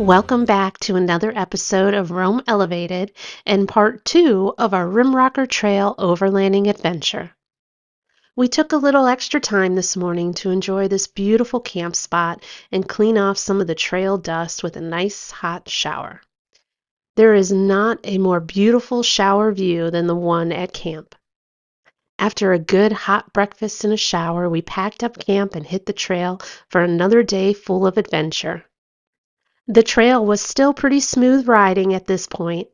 Welcome back to another episode of Rome Elevated and part 2 of our RimRocker Trail overlanding adventure. We took a little extra time this morning to enjoy this beautiful camp spot and clean off some of the trail dust with a nice hot shower. There is not a more beautiful shower view than the one at camp. After a good hot breakfast and a shower, we packed up camp and hit the trail for another day full of adventure. The trail was still pretty smooth riding at this point.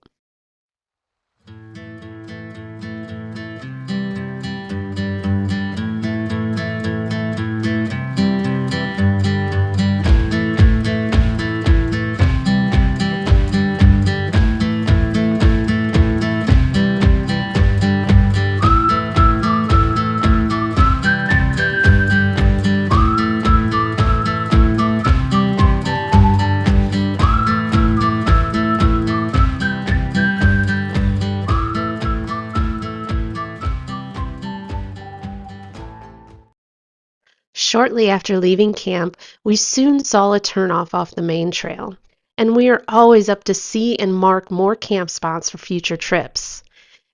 Shortly after leaving camp, we soon saw a turnoff off the main trail, and we are always up to see and mark more camp spots for future trips.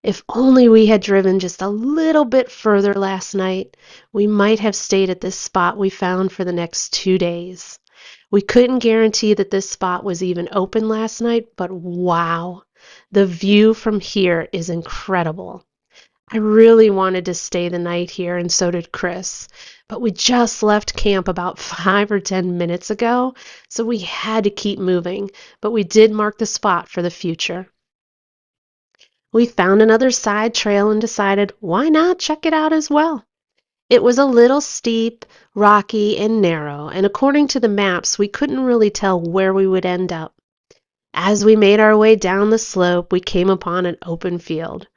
If only we had driven just a little bit further last night, we might have stayed at this spot we found for the next 2 days. We couldn't guarantee that this spot was even open last night, but wow, the view from here is incredible. I really wanted to stay the night here, and so did Chris, but we just left camp about 5 or 10 minutes ago, so we had to keep moving, but we did mark the spot for the future. We found another side trail and decided, why not check it out as well? It was a little steep, rocky, and narrow, and according to the maps, we couldn't really tell where we would end up. As we made our way down the slope, we came upon an open field.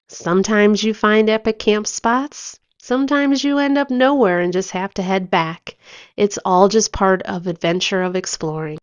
Sometimes you find epic camp spots. Sometimes you end up nowhere and just have to head back. It's all just part of adventure of exploring.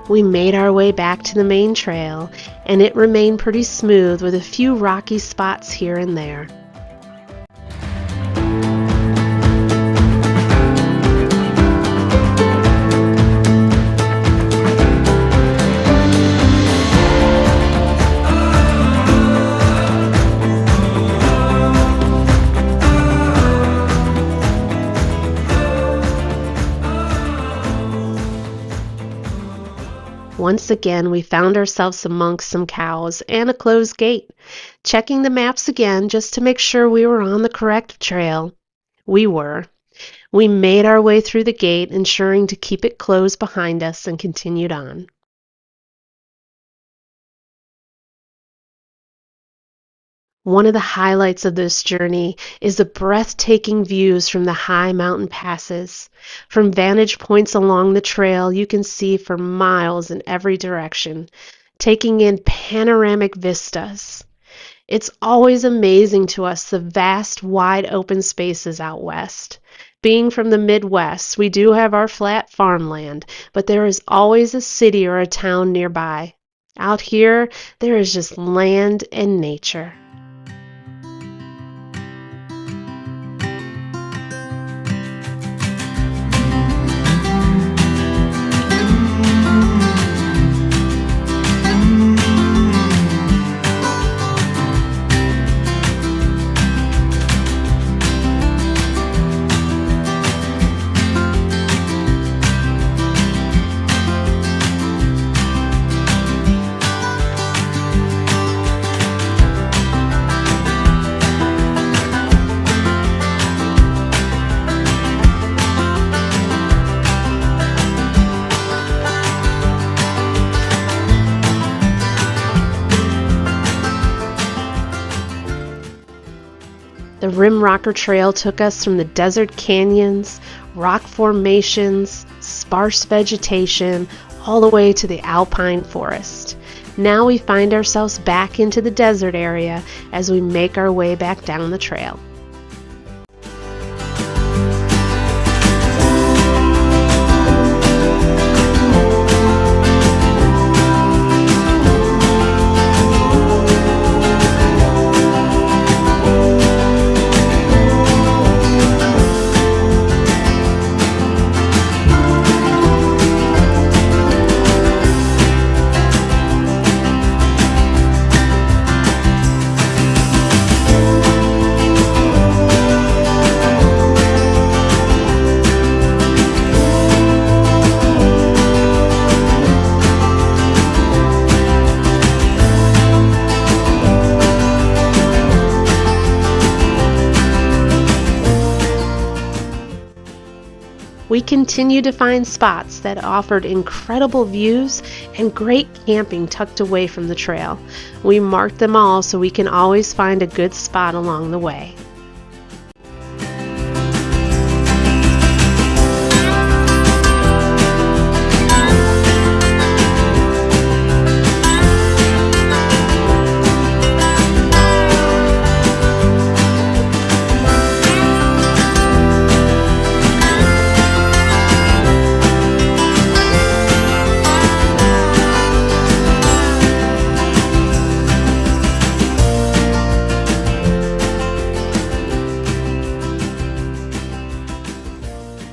We made our way back to the main trail, and it remained pretty smooth with a few rocky spots here and there. Once again, we found ourselves amongst some cows and a closed gate. Checking the maps again just to make sure we were on the correct trail. We were. We made our way through the gate, ensuring to keep it closed behind us, and continued on. One of the highlights of this journey is the breathtaking views from the high mountain passes. From vantage points along the trail, you can see for miles in every direction, taking in panoramic vistas. It's always amazing to us the vast, wide open spaces out west. Being from the Midwest, we do have our flat farmland, but there is always a city or a town nearby. Out here, there is just land and nature. RimRocker Trail took us from the desert canyons, rock formations, sparse vegetation, all the way to the alpine forest. Now we find ourselves back into the desert area as we make our way back down the trail. We continued to find spots that offered incredible views and great camping tucked away from the trail. We marked them all so we can always find a good spot along the way.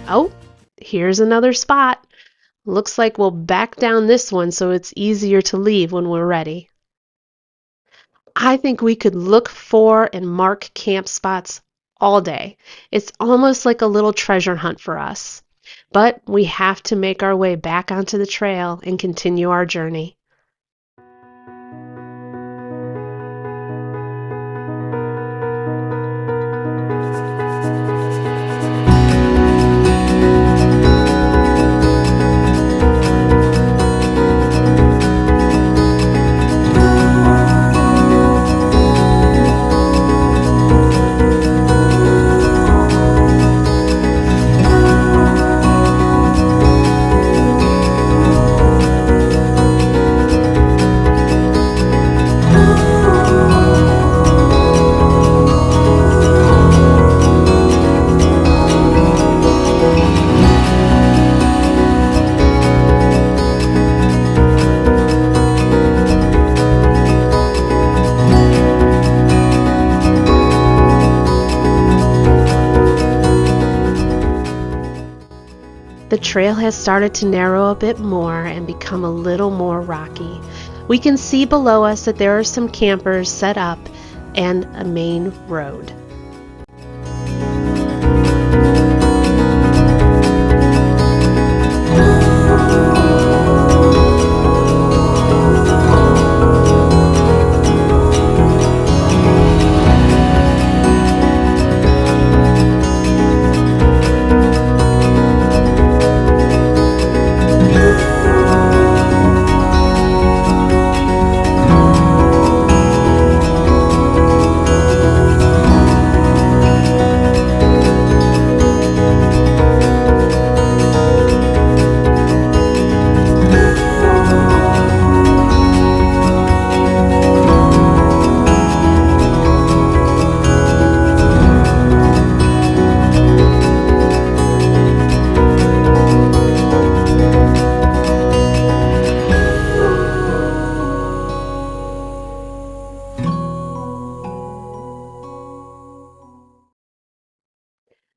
Oh, here's another spot. Looks like we'll back down this one so it's easier to leave when we're ready. I think we could look for and mark camp spots all day. It's almost like a little treasure hunt for us. But we have to make our way back onto the trail and continue our journey. The trail has started to narrow a bit more and become a little more rocky. We can see below us that there are some campers set up and a main road.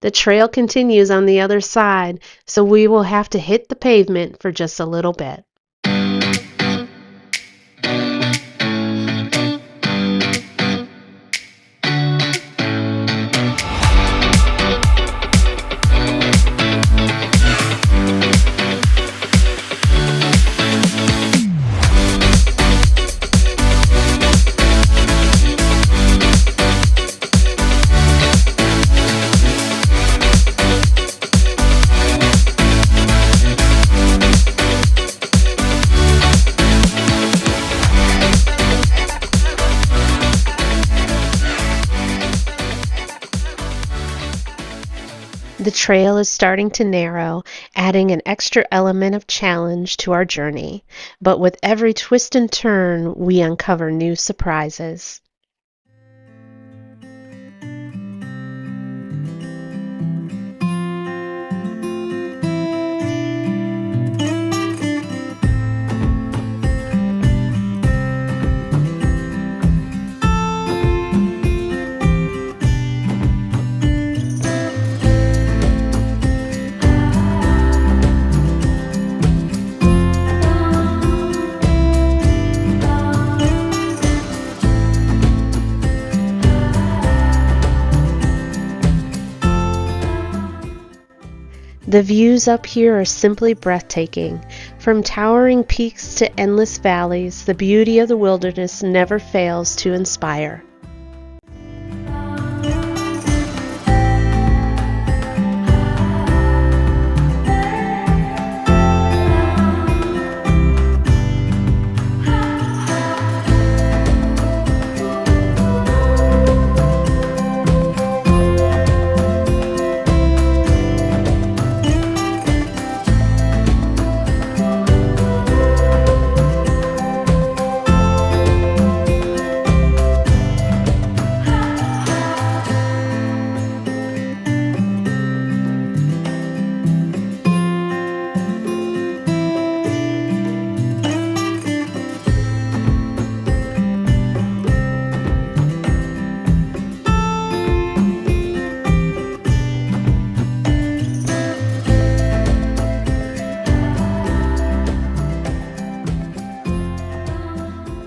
The trail continues on the other side, so we will have to hit the pavement for just a little bit. The trail is starting to narrow, adding an extra element of challenge to our journey. But with every twist and turn, we uncover new surprises. The views up here are simply breathtaking. From towering peaks to endless valleys, the beauty of the wilderness never fails to inspire.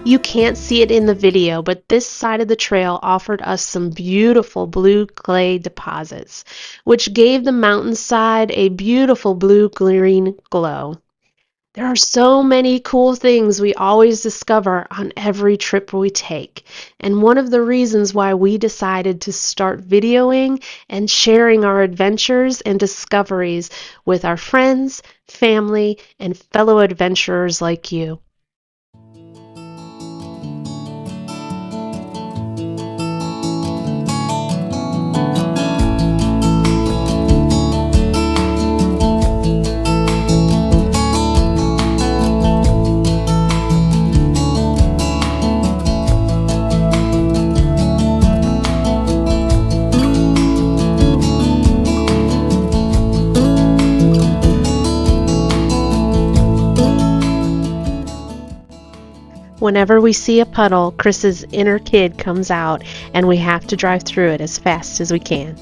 You can't see it in the video, but this side of the trail offered us some beautiful blue clay deposits, which gave the mountainside a beautiful blue-green glow. There are so many cool things we always discover on every trip we take, and one of the reasons why we decided to start videoing and sharing our adventures and discoveries with our friends, family, and fellow adventurers like you. Whenever we see a puddle, Chris's inner kid comes out, and we have to drive through it as fast as we can.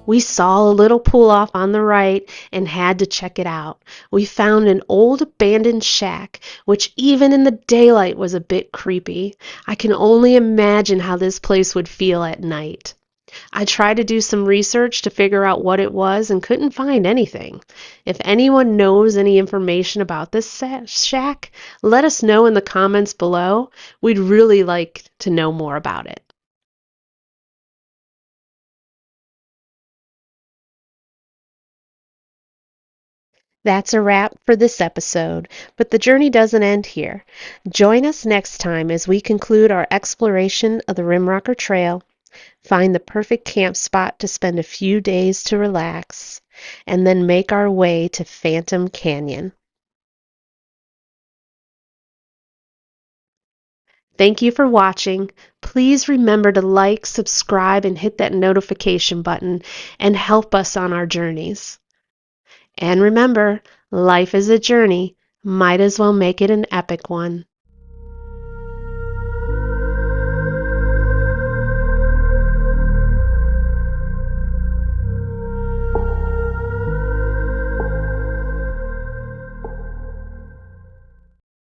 We saw a little pool off on the right and had to check it out. We found an old abandoned shack, which even in the daylight was a bit creepy. I can only imagine how this place would feel at night. I tried to do some research to figure out what it was and couldn't find anything. If anyone knows any information about this shack, let us know in the comments below. We'd really like to know more about it. That's a wrap for this episode, but the journey doesn't end here. Join us next time as we conclude our exploration of the RimRocker Trail, find the perfect camp spot to spend a few days to relax, and then make our way to Phantom Canyon. Thank you for watching. Please remember to like, subscribe, and hit that notification button and help us on our journeys. And remember, life is a journey. Might as well make it an epic one.